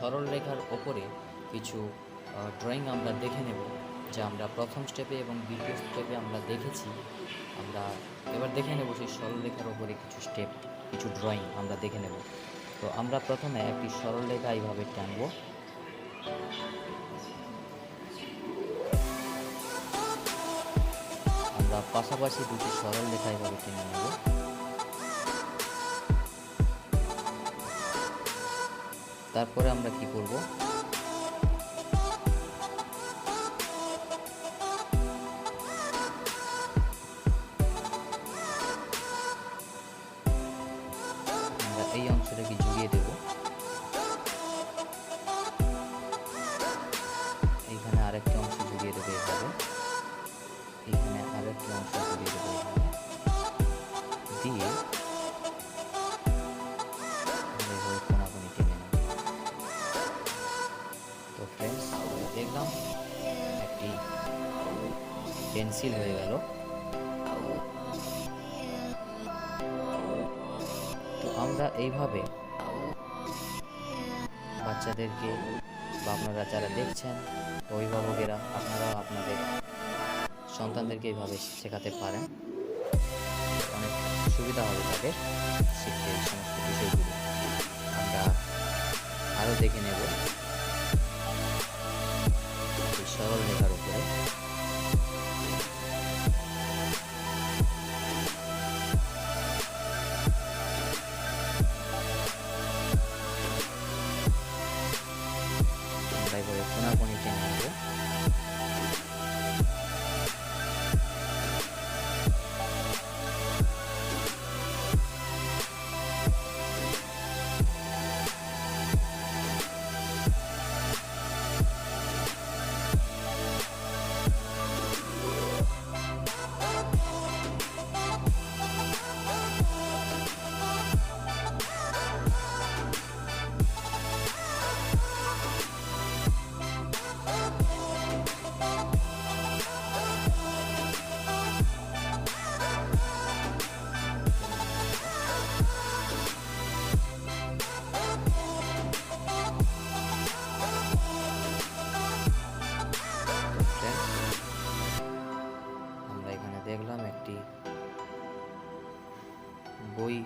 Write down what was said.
সরল রেখার ওপরে কিছু ড্রয়িং আমরা দেখে নেব, যা আমরা প্রথম স্টেপে এবং দ্বিতীয় স্টেপে আমরা দেখেছি। আমরা এবার দেখে নেব সেই সরল রেখার ওপরে কিছু স্টেপ, কিছু ড্রয়িং আমরা দেখে নেব। তো আমরা প্রথমে একটি সরল রেখা এইভাবে টানব। আমরা পাশাপাশি দুটি সরল রেখা এইভাবে টেনে নেব। তারপরে আমরা কি করব, আমরা এই অংশটাকে জুড়িয়ে দেব। এইখানে আরেকটি অংশ জুড়িয়ে দেবো এভাবে, এইখানে আরেকটি অংশ জুড়িয়ে দেবো এখানে দিয়ে এইভাবে কোনাকুনি টেনে নেব। তো ফ্রেন্ডস, দেখলাম একটি পেন্সিল হয়ে গেল। তো আমরা এইভাবে বাচ্চাদেরকে বা আপনারা যারা দেখছেন অভিভাবকেরা, আপনারা আপনাদের সন্তানদেরকে এইভাবে শেখাতে পারেন। অনেক সুবিধা হবে তাদের শিখতে এই সমস্ত বিষয়গুলো। আমরা আরও দেখে নেব এই সরল রেখার উপরে। আমরা এইভাবে কোনাকুনি টেনে নেব। দেখলাম একটি বই